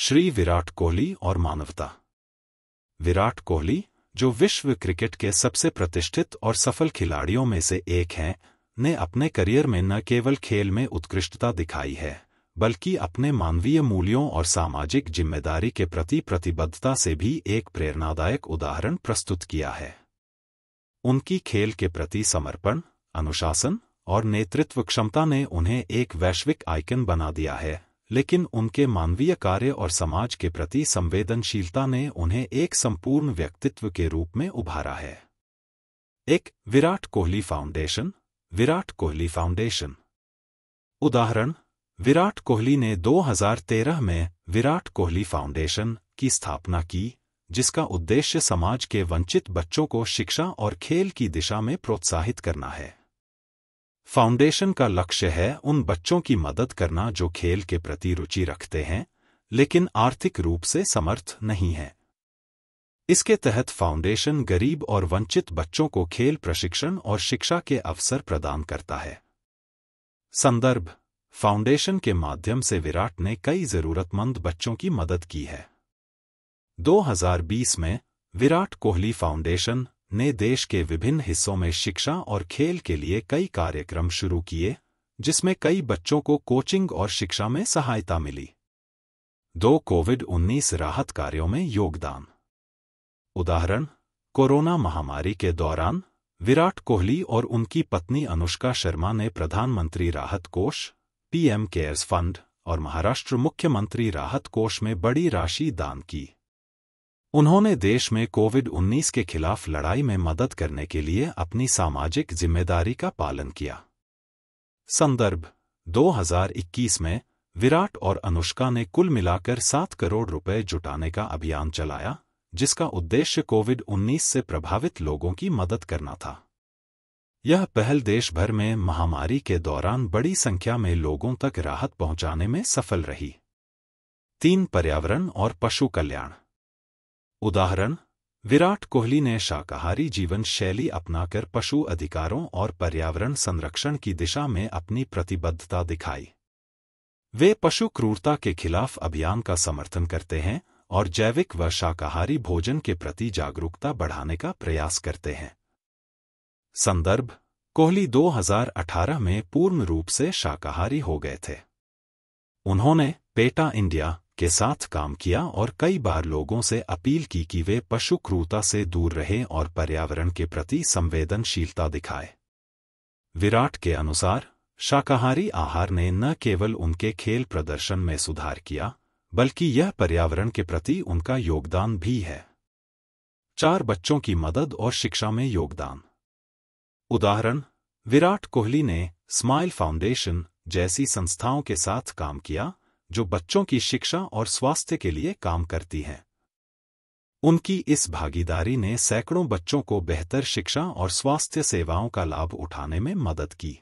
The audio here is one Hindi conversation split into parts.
श्री विराट कोहली और मानवता। विराट कोहली, जो विश्व क्रिकेट के सबसे प्रतिष्ठित और सफल खिलाड़ियों में से एक हैं, ने अपने करियर में न केवल खेल में उत्कृष्टता दिखाई है, बल्कि अपने मानवीय मूल्यों और सामाजिक जिम्मेदारी के प्रति प्रतिबद्धता से भी एक प्रेरणादायक उदाहरण प्रस्तुत किया है। उनकी खेल के प्रति समर्पण, अनुशासन और नेतृत्व क्षमता ने उन्हें एक वैश्विक आइकन बना दिया है, लेकिन उनके मानवीय कार्य और समाज के प्रति संवेदनशीलता ने उन्हें एक संपूर्ण व्यक्तित्व के रूप में उभारा है। एक विराट कोहली फाउंडेशन। विराट कोहली फाउंडेशन। उदाहरण: विराट कोहली ने 2013 में विराट कोहली फाउंडेशन की स्थापना की, जिसका उद्देश्य समाज के वंचित बच्चों को शिक्षा और खेल की दिशा में प्रोत्साहित करना है। फाउंडेशन का लक्ष्य है उन बच्चों की मदद करना जो खेल के प्रति रुचि रखते हैं, लेकिन आर्थिक रूप से समर्थ नहीं हैं। इसके तहत फाउंडेशन गरीब और वंचित बच्चों को खेल प्रशिक्षण और शिक्षा के अवसर प्रदान करता है। संदर्भ: फाउंडेशन के माध्यम से विराट ने कई जरूरतमंद बच्चों की मदद की है। 2020 में विराट कोहली फाउंडेशन ने देश के विभिन्न हिस्सों में शिक्षा और खेल के लिए कई कार्यक्रम शुरू किए, जिसमें कई बच्चों को कोचिंग और शिक्षा में सहायता मिली। 2 कोविड-19 राहत कार्यों में योगदान। उदाहरण: कोरोना महामारी के दौरान विराट कोहली और उनकी पत्नी अनुष्का शर्मा ने प्रधानमंत्री राहत कोष (पीएम केयर्स फंड) और महाराष्ट्र मुख्यमंत्री राहत कोष में बड़ी राशि दान की। उन्होंने देश में कोविड-19 के खिलाफ लड़ाई में मदद करने के लिए अपनी सामाजिक जिम्मेदारी का पालन किया। संदर्भ: 2021 में विराट और अनुष्का ने कुल मिलाकर 7 करोड़ रुपए जुटाने का अभियान चलाया, जिसका उद्देश्य कोविड-19 से प्रभावित लोगों की मदद करना था। यह पहल देश भर में महामारी के दौरान बड़ी संख्या में लोगों तक राहत पहुंचाने में सफल रही। 3 पर्यावरण और पशु कल्याण। उदाहरण: विराट कोहली ने शाकाहारी जीवन शैली अपनाकर पशु अधिकारों और पर्यावरण संरक्षण की दिशा में अपनी प्रतिबद्धता दिखाई। वे पशु क्रूरता के खिलाफ अभियान का समर्थन करते हैं और जैविक व शाकाहारी भोजन के प्रति जागरूकता बढ़ाने का प्रयास करते हैं। संदर्भ: कोहली 2018 में पूर्ण रूप से शाकाहारी हो गए थे। उन्होंने पेटा इंडिया के साथ काम किया और कई बार लोगों से अपील की कि वे पशु क्रूरता से दूर रहें और पर्यावरण के प्रति संवेदनशीलता दिखाएं। विराट के अनुसार शाकाहारी आहार ने न केवल उनके खेल प्रदर्शन में सुधार किया, बल्कि यह पर्यावरण के प्रति उनका योगदान भी है। 4 बच्चों की मदद और शिक्षा में योगदान। उदाहरण: विराट कोहली ने स्माइल फाउंडेशन जैसी संस्थाओं के साथ काम किया, जो बच्चों की शिक्षा और स्वास्थ्य के लिए काम करती हैं। उनकी इस भागीदारी ने सैकड़ों बच्चों को बेहतर शिक्षा और स्वास्थ्य सेवाओं का लाभ उठाने में मदद की।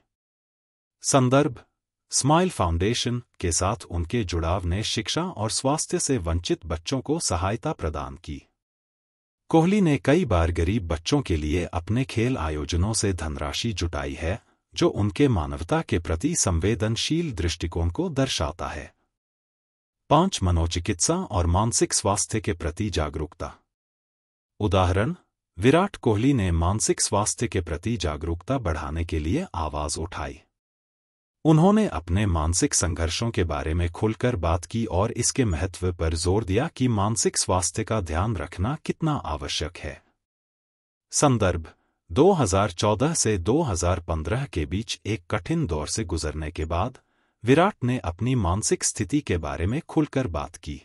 संदर्भ: स्माइल फाउंडेशन के साथ उनके जुड़ाव ने शिक्षा और स्वास्थ्य से वंचित बच्चों को सहायता प्रदान की। कोहली ने कई बार गरीब बच्चों के लिए अपने खेल आयोजनों से धनराशि जुटाई है, जो उनके मानवता के प्रति संवेदनशील दृष्टिकोण को दर्शाता है। 5 मनोचिकित्सा और मानसिक स्वास्थ्य के प्रति जागरूकता। उदाहरण: विराट कोहली ने मानसिक स्वास्थ्य के प्रति जागरूकता बढ़ाने के लिए आवाज उठाई। उन्होंने अपने मानसिक संघर्षों के बारे में खुलकर बात की और इसके महत्व पर जोर दिया कि मानसिक स्वास्थ्य का ध्यान रखना कितना आवश्यक है। संदर्भ: 2014 से 2015 के बीच एक कठिन दौर से गुजरने के बाद विराट ने अपनी मानसिक स्थिति के बारे में खुलकर बात की।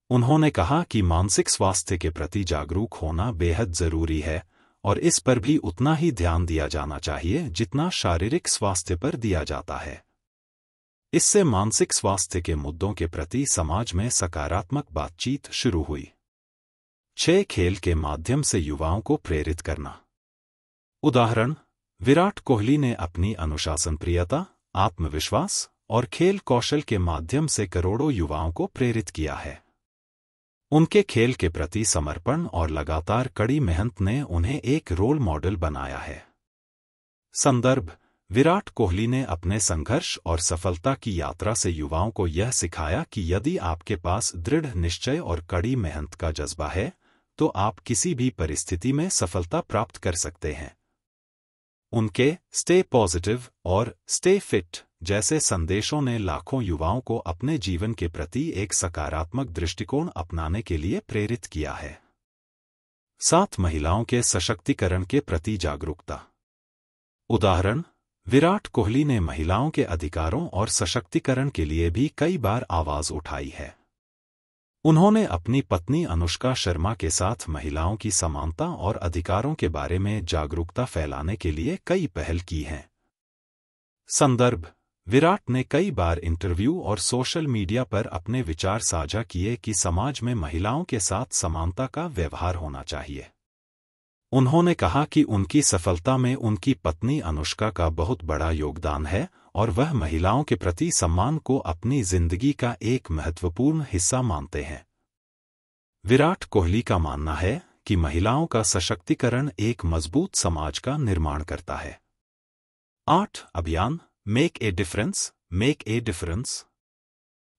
उन्होंने कहा कि मानसिक स्वास्थ्य के प्रति जागरूक होना बेहद जरूरी है और इस पर भी उतना ही ध्यान दिया जाना चाहिए जितना शारीरिक स्वास्थ्य पर दिया जाता है। इससे मानसिक स्वास्थ्य के मुद्दों के प्रति समाज में सकारात्मक बातचीत शुरू हुई। 6 खेल के माध्यम से युवाओं को प्रेरित करना। उदाहरण: विराट कोहली ने अपनी अनुशासनप्रियता, आत्मविश्वास और खेल कौशल के माध्यम से करोड़ों युवाओं को प्रेरित किया है। उनके खेल के प्रति समर्पण और लगातार कड़ी मेहनत ने उन्हें एक रोल मॉडल बनाया है। संदर्भ: विराट कोहली ने अपने संघर्ष और सफलता की यात्रा से युवाओं को यह सिखाया कि यदि आपके पास दृढ़ निश्चय और कड़ी मेहनत का जज्बा है, तो आप किसी भी परिस्थिति में सफलता प्राप्त कर सकते हैं। उनके स्टे पॉजिटिव और स्टे फिट जैसे संदेशों ने लाखों युवाओं को अपने जीवन के प्रति एक सकारात्मक दृष्टिकोण अपनाने के लिए प्रेरित किया है। 7 महिलाओं के सशक्तिकरण के प्रति जागरूकता। उदाहरण: विराट कोहली ने महिलाओं के अधिकारों और सशक्तिकरण के लिए भी कई बार आवाज उठाई है। उन्होंने अपनी पत्नी अनुष्का शर्मा के साथ महिलाओं की समानता और अधिकारों के बारे में जागरूकता फैलाने के लिए कई पहल की हैं। संदर्भ: विराट ने कई बार इंटरव्यू और सोशल मीडिया पर अपने विचार साझा किए कि समाज में महिलाओं के साथ समानता का व्यवहार होना चाहिए। उन्होंने कहा कि उनकी सफलता में उनकी पत्नी अनुष्का का बहुत बड़ा योगदान है और वह महिलाओं के प्रति सम्मान को अपनी जिंदगी का एक महत्वपूर्ण हिस्सा मानते हैं। विराट कोहली का मानना है कि महिलाओं का सशक्तिकरण एक मजबूत समाज का निर्माण करता है। 8 अभियान make a difference, make a difference.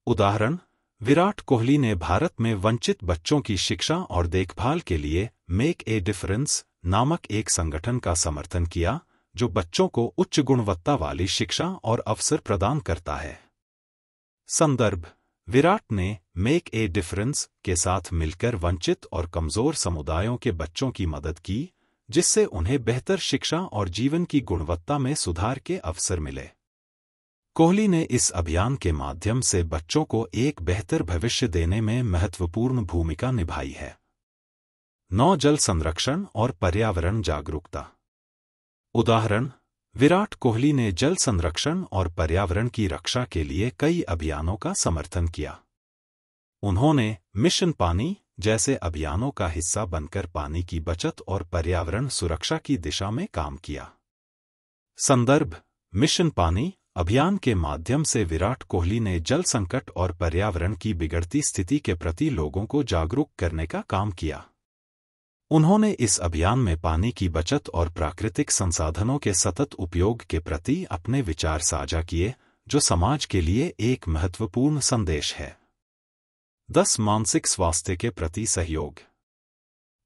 उदाहरण: विराट कोहली ने भारत में वंचित बच्चों की शिक्षा और देखभाल के लिए मेक ए डिफरेंस नामक एक संगठन का समर्थन किया, जो बच्चों को उच्च गुणवत्ता वाली शिक्षा और अवसर प्रदान करता है। संदर्भ: विराट ने मेक ए डिफरेंस के साथ मिलकर वंचित और कमजोर समुदायों के बच्चों की मदद की, जिससे उन्हें बेहतर शिक्षा और जीवन की गुणवत्ता में सुधार के अवसर मिले। कोहली ने इस अभियान के माध्यम से बच्चों को एक बेहतर भविष्य देने में महत्वपूर्ण भूमिका निभाई है। 9 जल संरक्षण और पर्यावरण जागरूकता। उदाहरण: विराट कोहली ने जल संरक्षण और पर्यावरण की रक्षा के लिए कई अभियानों का समर्थन किया। उन्होंने मिशन पानी जैसे अभियानों का हिस्सा बनकर पानी की बचत और पर्यावरण सुरक्षा की दिशा में काम किया। संदर्भ: मिशन पानी अभियान के माध्यम से विराट कोहली ने जल संकट और पर्यावरण की बिगड़ती स्थिति के प्रति लोगों को जागरूक करने का काम किया। उन्होंने इस अभियान में पानी की बचत और प्राकृतिक संसाधनों के सतत उपयोग के प्रति अपने विचार साझा किए, जो समाज के लिए एक महत्वपूर्ण संदेश है। 10 मानसिक स्वास्थ्य के प्रति सहयोग।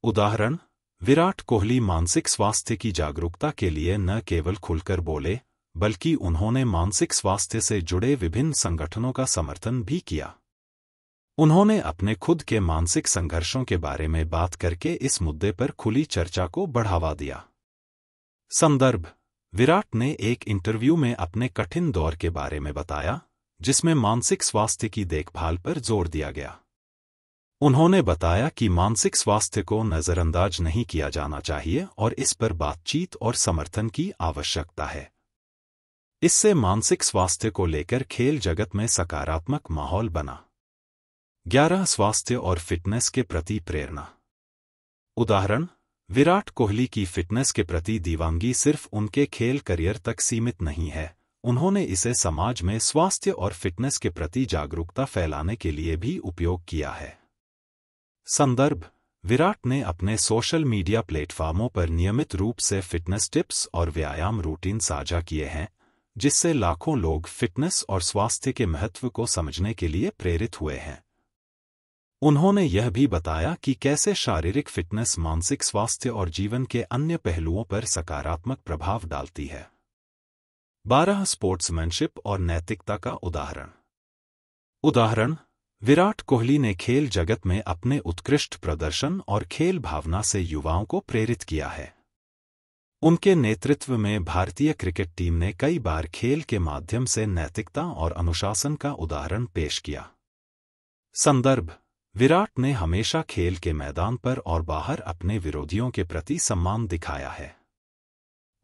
उदाहरण: विराट कोहली मानसिक स्वास्थ्य की जागरूकता के लिए न केवल खुलकर बोले, बल्कि उन्होंने मानसिक स्वास्थ्य से जुड़े विभिन्न संगठनों का समर्थन भी किया। उन्होंने अपने खुद के मानसिक संघर्षों के बारे में बात करके इस मुद्दे पर खुली चर्चा को बढ़ावा दिया। संदर्भ: विराट ने एक इंटरव्यू में अपने कठिन दौर के बारे में बताया, जिसमें मानसिक स्वास्थ्य की देखभाल पर जोर दिया गया। उन्होंने बताया कि मानसिक स्वास्थ्य को नजरअंदाज नहीं किया जाना चाहिए और इस पर बातचीत और समर्थन की आवश्यकता है। इससे मानसिक स्वास्थ्य को लेकर खेल जगत में सकारात्मक माहौल बना। 11 स्वास्थ्य और फिटनेस के प्रति प्रेरणा। उदाहरण: विराट कोहली की फिटनेस के प्रति दीवानगी सिर्फ उनके खेल करियर तक सीमित नहीं है, उन्होंने इसे समाज में स्वास्थ्य और फिटनेस के प्रति जागरूकता फैलाने के लिए भी उपयोग किया है। संदर्भ: विराट ने अपने सोशल मीडिया प्लेटफॉर्मों पर नियमित रूप से फिटनेस टिप्स और व्यायाम रूटीन साझा किए हैं, जिससे लाखों लोग फिटनेस और स्वास्थ्य के महत्व को समझने के लिए प्रेरित हुए हैं। उन्होंने यह भी बताया कि कैसे शारीरिक फिटनेस मानसिक स्वास्थ्य और जीवन के अन्य पहलुओं पर सकारात्मक प्रभाव डालती है। 12 स्पोर्ट्समैनशिप और नैतिकता का उदाहरण। उदाहरण: विराट कोहली ने खेल जगत में अपने उत्कृष्ट प्रदर्शन और खेल भावना से युवाओं को प्रेरित किया है। उनके नेतृत्व में भारतीय क्रिकेट टीम ने कई बार खेल के माध्यम से नैतिकता और अनुशासन का उदाहरण पेश किया। संदर्भ: विराट ने हमेशा खेल के मैदान पर और बाहर अपने विरोधियों के प्रति सम्मान दिखाया है।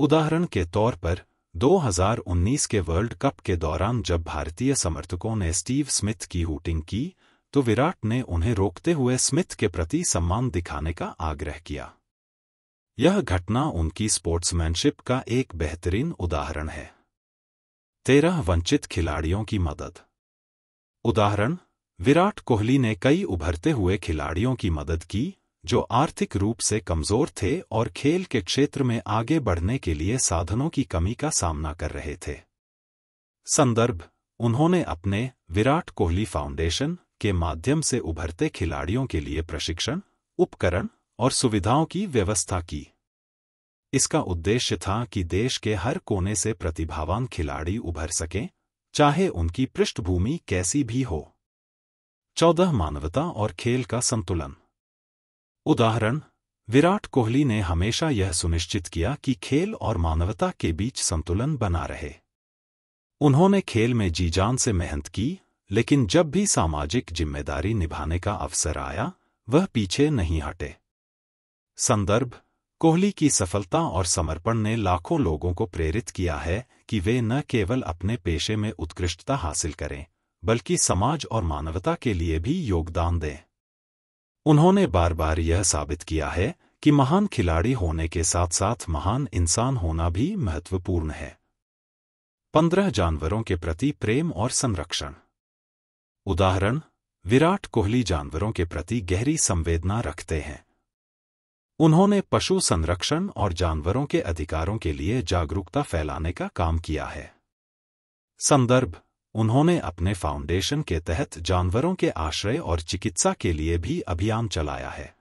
उदाहरण के तौर पर 2019 के वर्ल्ड कप के दौरान जब भारतीय समर्थकों ने स्टीव स्मिथ की हूटिंग की, तो विराट ने उन्हें रोकते हुए स्मिथ के प्रति सम्मान दिखाने का आग्रह किया। यह घटना उनकी स्पोर्ट्समैनशिप का एक बेहतरीन उदाहरण है। 13 वंचित खिलाड़ियों की मदद। उदाहरण: विराट कोहली ने कई उभरते हुए खिलाड़ियों की मदद की, जो आर्थिक रूप से कमजोर थे और खेल के क्षेत्र में आगे बढ़ने के लिए साधनों की कमी का सामना कर रहे थे। संदर्भ: उन्होंने अपने विराट कोहली फाउंडेशन के माध्यम से उभरते खिलाड़ियों के लिए प्रशिक्षण, उपकरण और सुविधाओं की व्यवस्था की। इसका उद्देश्य था कि देश के हर कोने से प्रतिभावान खिलाड़ी उभर सकें, चाहे उनकी पृष्ठभूमि कैसी भी हो। 14 मानवता और खेल का संतुलन। उदाहरण: विराट कोहली ने हमेशा यह सुनिश्चित किया कि खेल और मानवता के बीच संतुलन बना रहे। उन्होंने खेल में जी जान से मेहनत की, लेकिन जब भी सामाजिक जिम्मेदारी निभाने का अवसर आया, वह पीछे नहीं हटे। संदर्भ: कोहली की सफलता और समर्पण ने लाखों लोगों को प्रेरित किया है कि वे न केवल अपने पेशे में उत्कृष्टता हासिल करें, बल्कि समाज और मानवता के लिए भी योगदान दें। उन्होंने बार बार यह साबित किया है कि महान खिलाड़ी होने के साथ साथ महान इंसान होना भी महत्वपूर्ण है। 15 जानवरों के प्रति प्रेम और संरक्षण। उदाहरण: विराट कोहली जानवरों के प्रति गहरी संवेदना रखते हैं। उन्होंने पशु संरक्षण और जानवरों के अधिकारों के लिए जागरूकता फैलाने का काम किया है। संदर्भ: उन्होंने अपने फाउंडेशन के तहत जानवरों के आश्रय और चिकित्सा के लिए भी अभियान चलाया है।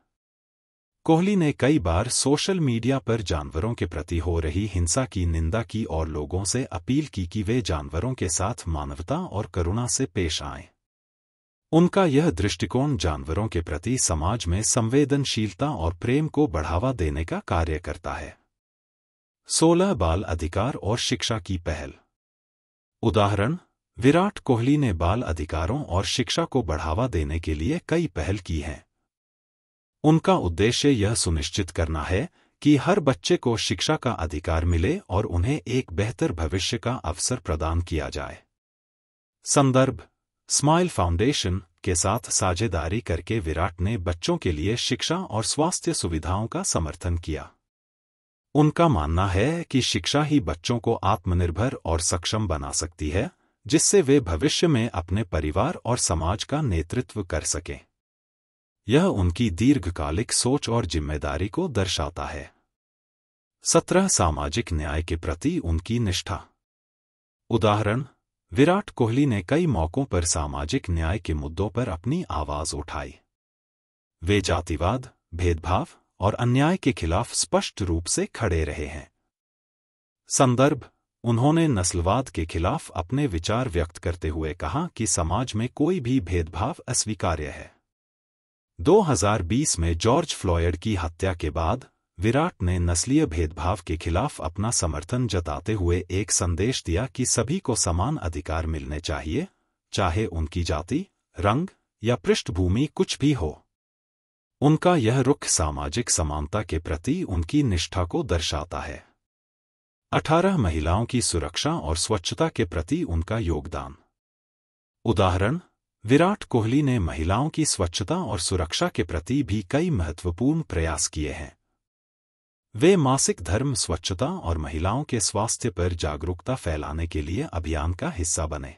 कोहली ने कई बार सोशल मीडिया पर जानवरों के प्रति हो रही हिंसा की निंदा की और लोगों से अपील की कि वे जानवरों के साथ मानवता और करुणा से पेश आएं। उनका यह दृष्टिकोण जानवरों के प्रति समाज में संवेदनशीलता और प्रेम को बढ़ावा देने का कार्य करता है। 16 बाल अधिकार और शिक्षा की पहल। उदाहरण: विराट कोहली ने बाल अधिकारों और शिक्षा को बढ़ावा देने के लिए कई पहल की हैं। उनका उद्देश्य यह सुनिश्चित करना है कि हर बच्चे को शिक्षा का अधिकार मिले और उन्हें एक बेहतर भविष्य का अवसर प्रदान किया जाए। संदर्भ: स्माइल फाउंडेशन के साथ साझेदारी करके विराट ने बच्चों के लिए शिक्षा और स्वास्थ्य सुविधाओं का समर्थन किया। उनका मानना है कि शिक्षा ही बच्चों को आत्मनिर्भर और सक्षम बना सकती है, जिससे वे भविष्य में अपने परिवार और समाज का नेतृत्व कर सकें। यह उनकी दीर्घकालिक सोच और जिम्मेदारी को दर्शाता है। 17 सामाजिक न्याय के प्रति उनकी निष्ठा। उदाहरण: विराट कोहली ने कई मौकों पर सामाजिक न्याय के मुद्दों पर अपनी आवाज उठाई। वे जातिवाद, भेदभाव और अन्याय के खिलाफ स्पष्ट रूप से खड़े रहे हैं। संदर्भ: उन्होंने नस्लवाद के खिलाफ अपने विचार व्यक्त करते हुए कहा कि समाज में कोई भी भेदभाव अस्वीकार्य है। 2020 में जॉर्ज फ्लॉयड की हत्या के बाद विराट ने नस्लीय भेदभाव के खिलाफ अपना समर्थन जताते हुए एक संदेश दिया कि सभी को समान अधिकार मिलने चाहिए, चाहे उनकी जाति, रंग या पृष्ठभूमि कुछ भी हो। उनका यह रुख सामाजिक समानता के प्रति उनकी निष्ठा को दर्शाता है। 18 महिलाओं की सुरक्षा और स्वच्छता के प्रति उनका योगदान। उदाहरण: विराट कोहली ने महिलाओं की स्वच्छता और सुरक्षा के प्रति भी कई महत्वपूर्ण प्रयास किए हैं। वे मासिक धर्म स्वच्छता और महिलाओं के स्वास्थ्य पर जागरूकता फैलाने के लिए अभियान का हिस्सा बने।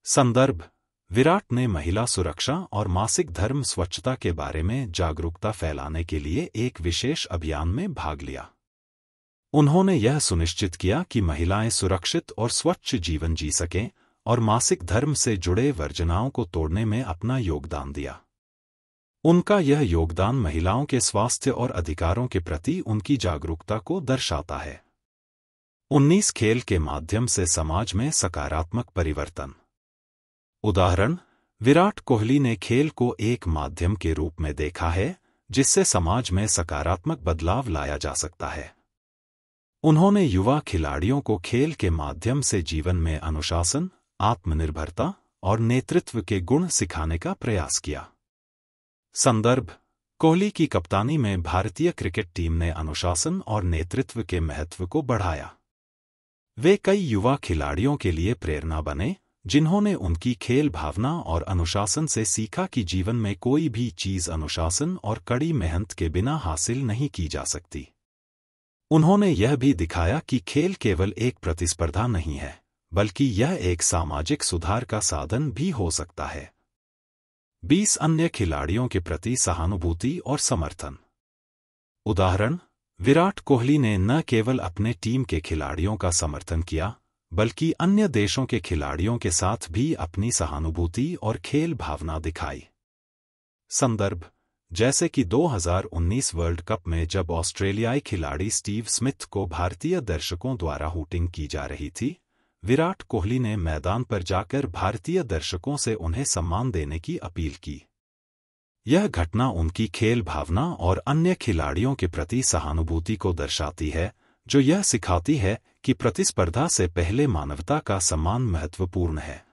संदर्भ: विराट ने महिला सुरक्षा और मासिक धर्म स्वच्छता के बारे में जागरूकता फैलाने के लिए एक विशेष अभियान में भाग लिया। उन्होंने यह सुनिश्चित किया कि महिलाएं सुरक्षित और स्वच्छ जीवन जी सकें और मासिक धर्म से जुड़े वर्जनाओं को तोड़ने में अपना योगदान दिया। उनका यह योगदान महिलाओं के स्वास्थ्य और अधिकारों के प्रति उनकी जागरूकता को दर्शाता है। 19 खेल के माध्यम से समाज में सकारात्मक परिवर्तन। उदाहरण: विराट कोहली ने खेल को एक माध्यम के रूप में देखा है जिससे समाज में सकारात्मक बदलाव लाया जा सकता है। उन्होंने युवा खिलाड़ियों को खेल के माध्यम से जीवन में अनुशासन, आत्मनिर्भरता और नेतृत्व के गुण सिखाने का प्रयास किया। संदर्भ: कोहली की कप्तानी में भारतीय क्रिकेट टीम ने अनुशासन और नेतृत्व के महत्व को बढ़ाया। वे कई युवा खिलाड़ियों के लिए प्रेरणा बने, जिन्होंने उनकी खेल भावना और अनुशासन से सीखा कि जीवन में कोई भी चीज अनुशासन और कड़ी मेहनत के बिना हासिल नहीं की जा सकती। उन्होंने यह भी दिखाया कि खेल केवल एक प्रतिस्पर्धा नहीं है, बल्कि यह एक सामाजिक सुधार का साधन भी हो सकता है। 20 अन्य खिलाड़ियों के प्रति सहानुभूति और समर्थन। उदाहरण, विराट कोहली ने न केवल अपने टीम के खिलाड़ियों का समर्थन किया, बल्कि अन्य देशों के खिलाड़ियों के साथ भी अपनी सहानुभूति और खेल भावना दिखाई। संदर्भ, जैसे कि 2019 वर्ल्ड कप में जब ऑस्ट्रेलियाई खिलाड़ी स्टीव स्मिथ को भारतीय दर्शकों द्वारा हूटिंग की जा रही थी, विराट कोहली ने मैदान पर जाकर भारतीय दर्शकों से उन्हें सम्मान देने की अपील की। यह घटना उनकी खेल भावना और अन्य खिलाड़ियों के प्रति सहानुभूति को दर्शाती है, जो यह सिखाती है कि प्रतिस्पर्धा से पहले मानवता का सम्मान महत्वपूर्ण है।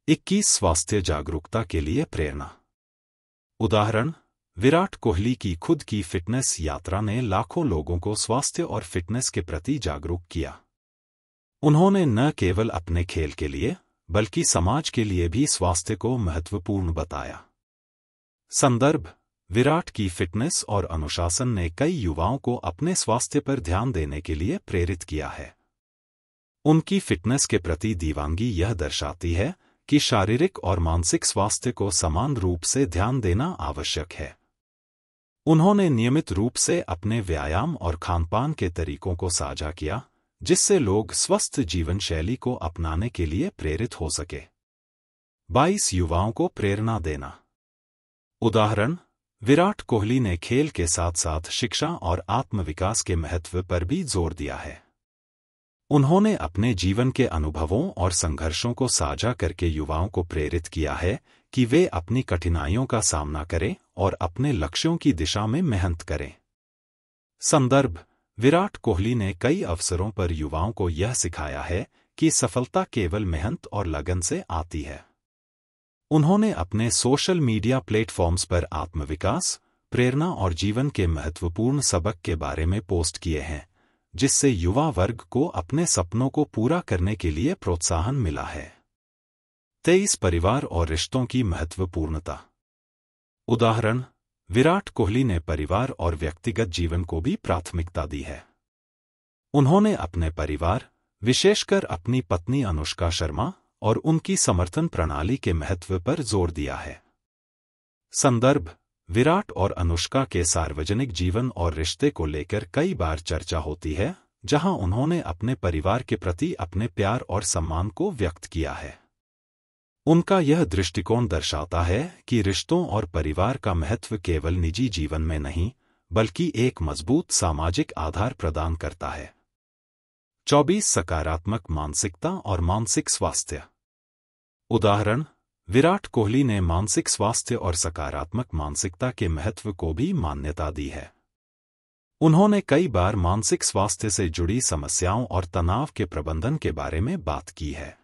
21 स्वास्थ्य जागरूकता के लिए प्रेरणा। उदाहरण, विराट कोहली की खुद की फिटनेस यात्रा ने लाखों लोगों को स्वास्थ्य और फिटनेस के प्रति जागरूक किया। उन्होंने न केवल अपने खेल के लिए, बल्कि समाज के लिए भी स्वास्थ्य को महत्वपूर्ण बताया। संदर्भ, विराट की फिटनेस और अनुशासन ने कई युवाओं को अपने स्वास्थ्य पर ध्यान देने के लिए प्रेरित किया है। उनकी फिटनेस के प्रति दीवानगी यह दर्शाती है कि शारीरिक और मानसिक स्वास्थ्य को समान रूप से ध्यान देना आवश्यक है। उन्होंने नियमित रूप से अपने व्यायाम और खानपान के तरीकों को साझा किया, जिससे लोग स्वस्थ जीवन शैली को अपनाने के लिए प्रेरित हो सके। 22 युवाओं को प्रेरणा देना। उदाहरण, विराट कोहली ने खेल के साथ साथ शिक्षा और आत्मविकास के महत्व पर भी जोर दिया है। उन्होंने अपने जीवन के अनुभवों और संघर्षों को साझा करके युवाओं को प्रेरित किया है कि वे अपनी कठिनाइयों का सामना करें और अपने लक्ष्यों की दिशा में मेहनत करें। संदर्भ, विराट कोहली ने कई अवसरों पर युवाओं को यह सिखाया है कि सफलता केवल मेहनत और लगन से आती है। उन्होंने अपने सोशल मीडिया प्लेटफॉर्म्स पर आत्मविकास, प्रेरणा और जीवन के महत्वपूर्ण सबक के बारे में पोस्ट किए हैं, जिससे युवा वर्ग को अपने सपनों को पूरा करने के लिए प्रोत्साहन मिला है। 23 परिवार और रिश्तों की महत्वपूर्णता। उदाहरण, विराट कोहली ने परिवार और व्यक्तिगत जीवन को भी प्राथमिकता दी है। उन्होंने अपने परिवार, विशेषकर अपनी पत्नी अनुष्का शर्मा और उनकी समर्थन प्रणाली के महत्व पर जोर दिया है। संदर्भ, विराट और अनुष्का के सार्वजनिक जीवन और रिश्ते को लेकर कई बार चर्चा होती है, जहां उन्होंने अपने परिवार के प्रति अपने प्यार और सम्मान को व्यक्त किया है। उनका यह दृष्टिकोण दर्शाता है कि रिश्तों और परिवार का महत्व केवल निजी जीवन में नहीं, बल्कि एक मजबूत सामाजिक आधार प्रदान करता है। 24 सकारात्मक मानसिकता और मानसिक स्वास्थ्य। उदाहरण, विराट कोहली ने मानसिक स्वास्थ्य और सकारात्मक मानसिकता के महत्व को भी मान्यता दी है। उन्होंने कई बार मानसिक स्वास्थ्य से जुड़ी समस्याओं और तनाव के प्रबंधन के बारे में बात की है।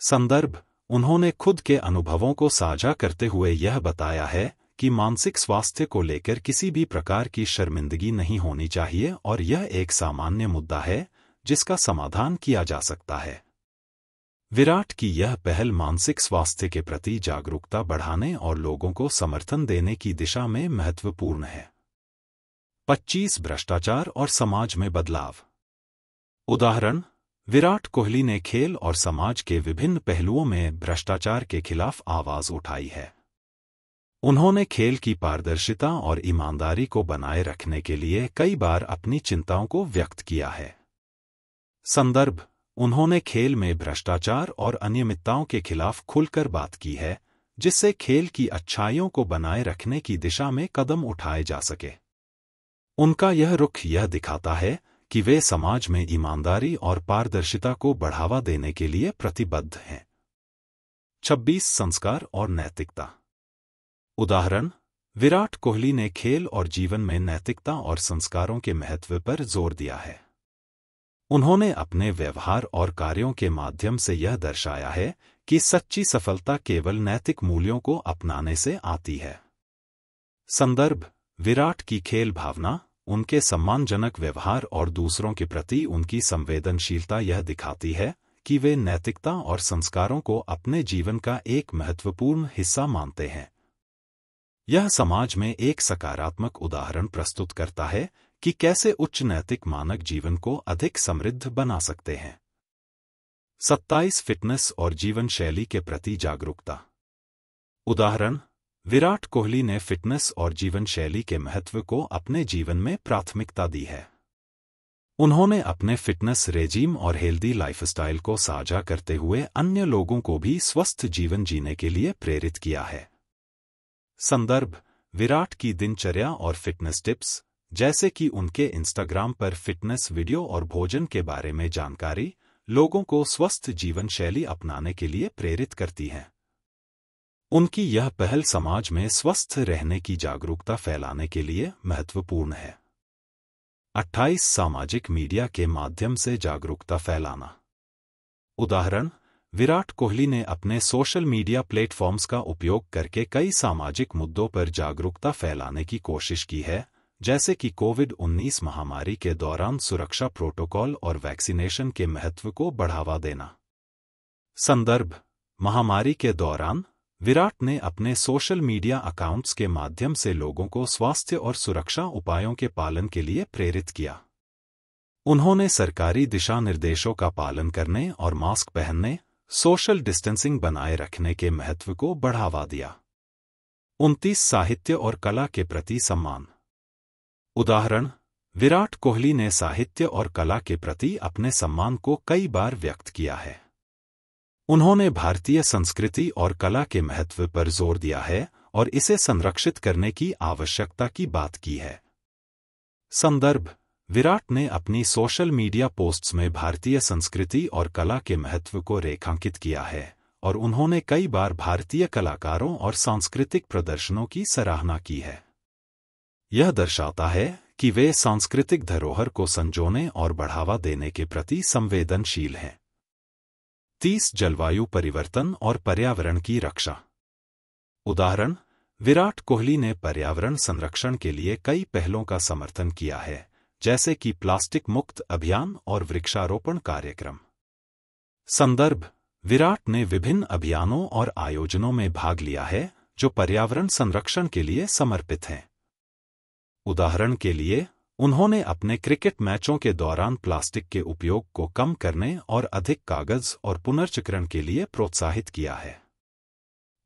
संदर्भ, उन्होंने खुद के अनुभवों को साझा करते हुए यह बताया है कि मानसिक स्वास्थ्य को लेकर किसी भी प्रकार की शर्मिंदगी नहीं होनी चाहिए और यह एक सामान्य मुद्दा है जिसका समाधान किया जा सकता है। विराट की यह पहल मानसिक स्वास्थ्य के प्रति जागरूकता बढ़ाने और लोगों को समर्थन देने की दिशा में महत्वपूर्ण है। 25 भ्रष्टाचार और समाज में बदलाव। उदाहरण, विराट कोहली ने खेल और समाज के विभिन्न पहलुओं में भ्रष्टाचार के खिलाफ आवाज उठाई है। उन्होंने खेल की पारदर्शिता और ईमानदारी को बनाए रखने के लिए कई बार अपनी चिंताओं को व्यक्त किया है। संदर्भ, उन्होंने खेल में भ्रष्टाचार और अनियमितताओं के खिलाफ खुलकर बात की है, जिससे खेल की अच्छाइयों को बनाए रखने की दिशा में कदम उठाए जा सके। उनका यह रुख यह दिखाता है कि वे समाज में ईमानदारी और पारदर्शिता को बढ़ावा देने के लिए प्रतिबद्ध हैं। 26 संस्कार और नैतिकता। उदाहरण, विराट कोहली ने खेल और जीवन में नैतिकता और संस्कारों के महत्व पर जोर दिया है। उन्होंने अपने व्यवहार और कार्यों के माध्यम से यह दर्शाया है कि सच्ची सफलता केवल नैतिक मूल्यों को अपनाने से आती है। संदर्भ, विराट की खेल भावना, उनके सम्मानजनक व्यवहार और दूसरों के प्रति उनकी संवेदनशीलता यह दिखाती है कि वे नैतिकता और संस्कारों को अपने जीवन का एक महत्वपूर्ण हिस्सा मानते हैं। यह समाज में एक सकारात्मक उदाहरण प्रस्तुत करता है कि कैसे उच्च नैतिक मानक जीवन को अधिक समृद्ध बना सकते हैं। 27 फिटनेस और जीवन शैली के प्रति जागरूकता। उदाहरण, विराट कोहली ने फिटनेस और जीवन शैली के महत्व को अपने जीवन में प्राथमिकता दी है। उन्होंने अपने फिटनेस रेजीम और हेल्दी लाइफस्टाइल को साझा करते हुए अन्य लोगों को भी स्वस्थ जीवन जीने के लिए प्रेरित किया है। संदर्भ, विराट की दिनचर्या और फिटनेस टिप्स, जैसे कि उनके इंस्टाग्राम पर फिटनेस वीडियो और भोजन के बारे में जानकारी, लोगों को स्वस्थ जीवन शैली अपनाने के लिए प्रेरित करती है। उनकी यह पहल समाज में स्वस्थ रहने की जागरूकता फैलाने के लिए महत्वपूर्ण है। 28 सामाजिक मीडिया के माध्यम से जागरूकता फैलाना। उदाहरण, विराट कोहली ने अपने सोशल मीडिया प्लेटफॉर्म्स का उपयोग करके कई सामाजिक मुद्दों पर जागरूकता फैलाने की कोशिश की है, जैसे कि कोविड-19 महामारी के दौरान सुरक्षा प्रोटोकॉल और वैक्सीनेशन के महत्व को बढ़ावा देना। संदर्भ, महामारी के दौरान विराट ने अपने सोशल मीडिया अकाउंट्स के माध्यम से लोगों को स्वास्थ्य और सुरक्षा उपायों के पालन के लिए प्रेरित किया। उन्होंने सरकारी दिशा निर्देशों का पालन करने और मास्क पहनने, सोशल डिस्टेंसिंग बनाए रखने के महत्व को बढ़ावा दिया। 29 साहित्य और कला के प्रति सम्मान। उदाहरण, विराट कोहली ने साहित्य और कला के प्रति अपने सम्मान को कई बार व्यक्त किया है। उन्होंने भारतीय संस्कृति और कला के महत्व पर जोर दिया है और इसे संरक्षित करने की आवश्यकता की बात की है। संदर्भ, विराट ने अपनी सोशल मीडिया पोस्ट्स में भारतीय संस्कृति और कला के महत्व को रेखांकित किया है और उन्होंने कई बार भारतीय कलाकारों और सांस्कृतिक प्रदर्शनों की सराहना की है। यह दर्शाता है कि वे सांस्कृतिक धरोहर को संजोने और बढ़ावा देने के प्रति संवेदनशील हैं। 30 जलवायु परिवर्तन और पर्यावरण की रक्षा। उदाहरण, विराट कोहली ने पर्यावरण संरक्षण के लिए कई पहलों का समर्थन किया है, जैसे कि प्लास्टिक मुक्त अभियान और वृक्षारोपण कार्यक्रम। संदर्भ, विराट ने विभिन्न अभियानों और आयोजनों में भाग लिया है जो पर्यावरण संरक्षण के लिए समर्पित हैं। उदाहरण के लिए, उन्होंने अपने क्रिकेट मैचों के दौरान प्लास्टिक के उपयोग को कम करने और अधिक कागज और पुनर्चक्रण के लिए प्रोत्साहित किया है।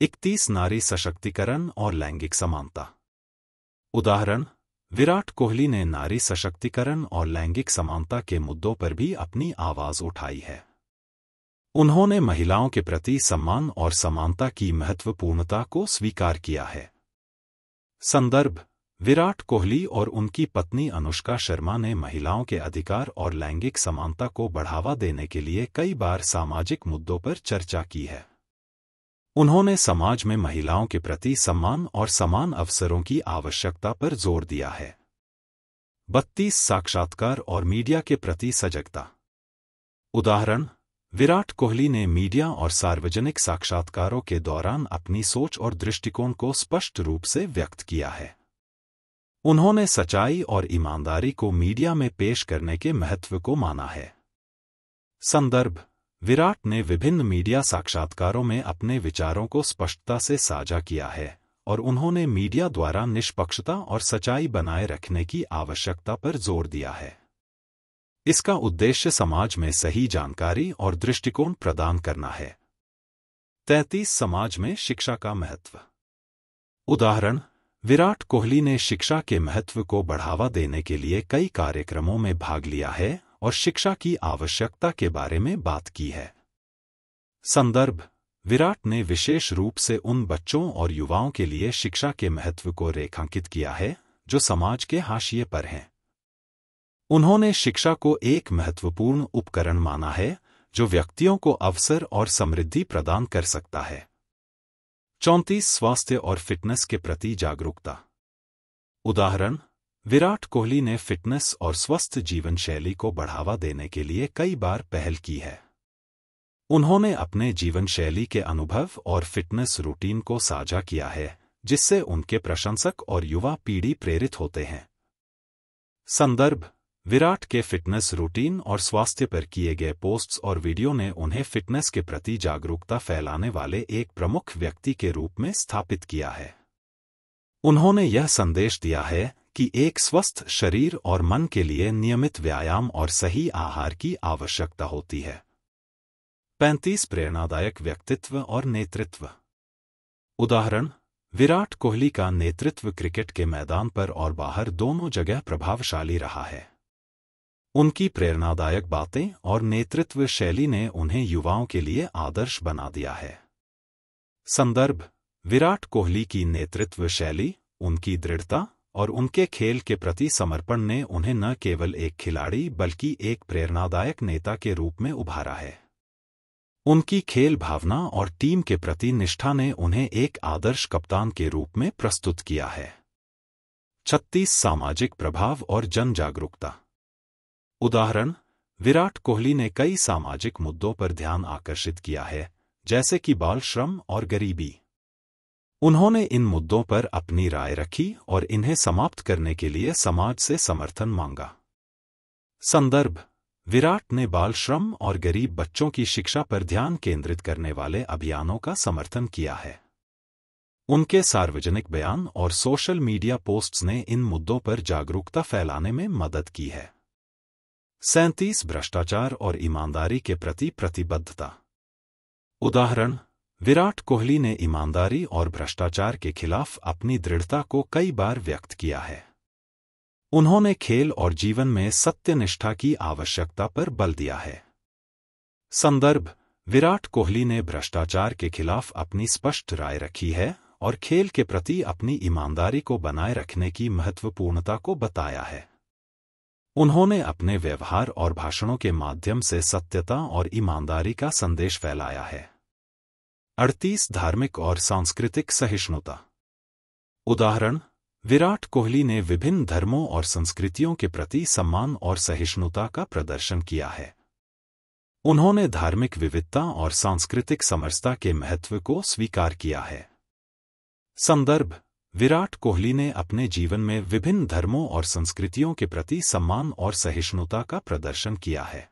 31 नारी सशक्तिकरण और लैंगिक समानता। उदाहरण, विराट कोहली ने नारी सशक्तिकरण और लैंगिक समानता के मुद्दों पर भी अपनी आवाज उठाई है। उन्होंने महिलाओं के प्रति सम्मान और समानता की महत्वपूर्णता को स्वीकार किया है। संदर्भ, विराट कोहली और उनकी पत्नी अनुष्का शर्मा ने महिलाओं के अधिकार और लैंगिक समानता को बढ़ावा देने के लिए कई बार सामाजिक मुद्दों पर चर्चा की है। उन्होंने समाज में महिलाओं के प्रति सम्मान और समान अवसरों की आवश्यकता पर जोर दिया है। 32 साक्षात्कार और मीडिया के प्रति सजगता। उदाहरण, विराट कोहली ने मीडिया और सार्वजनिक साक्षात्कारों के दौरान अपनी सोच और दृष्टिकोण को स्पष्ट रूप से व्यक्त किया है। उन्होंने सच्चाई और ईमानदारी को मीडिया में पेश करने के महत्व को माना है। संदर्भ, विराट ने विभिन्न मीडिया साक्षात्कारों में अपने विचारों को स्पष्टता से साझा किया है और उन्होंने मीडिया द्वारा निष्पक्षता और सच्चाई बनाए रखने की आवश्यकता पर जोर दिया है। इसका उद्देश्य समाज में सही जानकारी और दृष्टिकोण प्रदान करना है। 33 समाज में शिक्षा का महत्व। उदाहरण, विराट कोहली ने शिक्षा के महत्व को बढ़ावा देने के लिए कई कार्यक्रमों में भाग लिया है और शिक्षा की आवश्यकता के बारे में बात की है। संदर्भ, विराट ने विशेष रूप से उन बच्चों और युवाओं के लिए शिक्षा के महत्व को रेखांकित किया है जो समाज के हाशिए पर हैं। उन्होंने शिक्षा को एक महत्वपूर्ण उपकरण माना है जो व्यक्तियों को अवसर और समृद्धि प्रदान कर सकता है। 34 स्वास्थ्य और फिटनेस के प्रति जागरूकता। उदाहरण, विराट कोहली ने फिटनेस और स्वस्थ जीवन शैली को बढ़ावा देने के लिए कई बार पहल की है। उन्होंने अपने जीवन शैली के अनुभव और फिटनेस रूटीन को साझा किया है, जिससे उनके प्रशंसक और युवा पीढ़ी प्रेरित होते हैं। संदर्भ, विराट के फिटनेस रूटीन और स्वास्थ्य पर किए गए पोस्ट्स और वीडियो ने उन्हें फिटनेस के प्रति जागरूकता फैलाने वाले एक प्रमुख व्यक्ति के रूप में स्थापित किया है। उन्होंने यह संदेश दिया है कि एक स्वस्थ शरीर और मन के लिए नियमित व्यायाम और सही आहार की आवश्यकता होती है। 35 प्रेरणादायक व्यक्तित्व और नेतृत्व। उदाहरण, विराट कोहली का नेतृत्व क्रिकेट के मैदान पर और बाहर दोनों जगह प्रभावशाली रहा है। उनकी प्रेरणादायक बातें और नेतृत्व शैली ने उन्हें युवाओं के लिए आदर्श बना दिया है। संदर्भ, विराट कोहली की नेतृत्व शैली, उनकी दृढ़ता और उनके खेल के प्रति समर्पण ने उन्हें न केवल एक खिलाड़ी बल्कि एक प्रेरणादायक नेता के रूप में उभारा है। उनकी खेल भावना और टीम के प्रति निष्ठा ने उन्हें एक आदर्श कप्तान के रूप में प्रस्तुत किया है। 36 सामाजिक प्रभाव और जन जागरूकता। उदाहरण, विराट कोहली ने कई सामाजिक मुद्दों पर ध्यान आकर्षित किया है, जैसे कि बाल श्रम और गरीबी। उन्होंने इन मुद्दों पर अपनी राय रखी और इन्हें समाप्त करने के लिए समाज से समर्थन मांगा। संदर्भ, विराट ने बाल श्रम और गरीब बच्चों की शिक्षा पर ध्यान केंद्रित करने वाले अभियानों का समर्थन किया है। उनके सार्वजनिक बयान और सोशल मीडिया पोस्ट्स ने इन मुद्दों पर जागरूकता फैलाने में मदद की है। 37 भ्रष्टाचार और ईमानदारी के प्रति प्रतिबद्धता। उदाहरण, विराट कोहली ने ईमानदारी और भ्रष्टाचार के खिलाफ अपनी दृढ़ता को कई बार व्यक्त किया है। उन्होंने खेल और जीवन में सत्यनिष्ठा की आवश्यकता पर बल दिया है। संदर्भ, विराट कोहली ने भ्रष्टाचार के खिलाफ अपनी स्पष्ट राय रखी है और खेल के प्रति अपनी ईमानदारी को बनाए रखने की महत्वपूर्णता को बताया है। उन्होंने अपने व्यवहार और भाषणों के माध्यम से सत्यता और ईमानदारी का संदेश फैलाया है। 38 धार्मिक और सांस्कृतिक सहिष्णुता। उदाहरण, विराट कोहली ने विभिन्न धर्मों और संस्कृतियों के प्रति सम्मान और सहिष्णुता का प्रदर्शन किया है। उन्होंने धार्मिक विविधता और सांस्कृतिक समरसता के महत्व को स्वीकार किया है। संदर्भ, विराट कोहली ने अपने जीवन में विभिन्न धर्मों और संस्कृतियों के प्रति सम्मान और सहिष्णुता का प्रदर्शन किया है।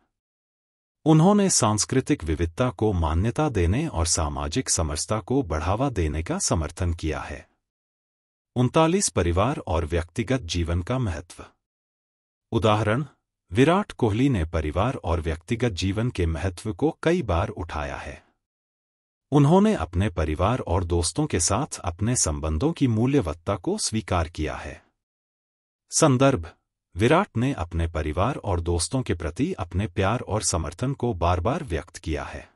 उन्होंने सांस्कृतिक विविधता को मान्यता देने और सामाजिक समरसता को बढ़ावा देने का समर्थन किया है। 39 परिवार और व्यक्तिगत जीवन का महत्व। उदाहरण, विराट कोहली ने परिवार और व्यक्तिगत जीवन के महत्व को कई बार उठाया है। उन्होंने अपने परिवार और दोस्तों के साथ अपने संबंधों की मूल्यवत्ता को स्वीकार किया है। संदर्भ, विराट ने अपने परिवार और दोस्तों के प्रति अपने प्यार और समर्थन को बार-बार व्यक्त किया है।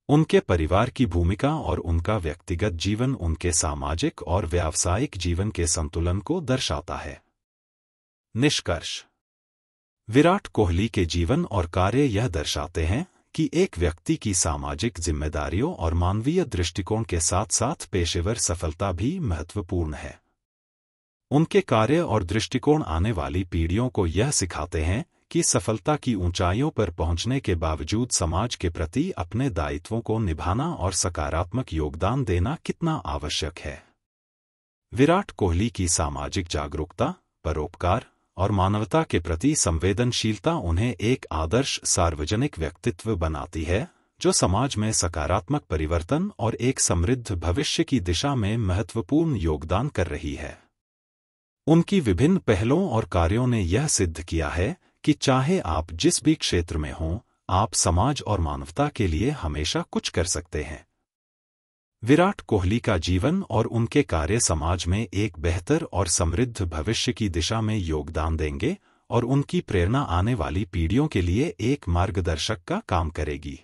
उनके परिवार की भूमिका और उनका व्यक्तिगत जीवन उनके सामाजिक और व्यावसायिक जीवन के संतुलन को दर्शाता है। निष्कर्ष, विराट कोहली के जीवन और कार्य यह दर्शाते हैं कि एक व्यक्ति की सामाजिक जिम्मेदारियों और मानवीय दृष्टिकोण के साथ-साथ पेशेवर सफलता भी महत्वपूर्ण है। उनके कार्य और दृष्टिकोण आने वाली पीढ़ियों को यह सिखाते हैं कि सफलता की ऊंचाइयों पर पहुंचने के बावजूद समाज के प्रति अपने दायित्वों को निभाना और सकारात्मक योगदान देना कितना आवश्यक है। विराट कोहली की सामाजिक जागरूकता, परोपकार और मानवता के प्रति संवेदनशीलता उन्हें एक आदर्श सार्वजनिक व्यक्तित्व बनाती है, जो समाज में सकारात्मक परिवर्तन और एक समृद्ध भविष्य की दिशा में महत्वपूर्ण योगदान कर रही है। उनकी विभिन्न पहलों और कार्यों ने यह सिद्ध किया है कि चाहे आप जिस भी क्षेत्र में हों, आप समाज और मानवता के लिए हमेशा कुछ कर सकते हैं। विराट कोहली का जीवन और उनके कार्य समाज में एक बेहतर और समृद्ध भविष्य की दिशा में योगदान देंगे और उनकी प्रेरणा आने वाली पीढ़ियों के लिए एक मार्गदर्शक का काम करेगी।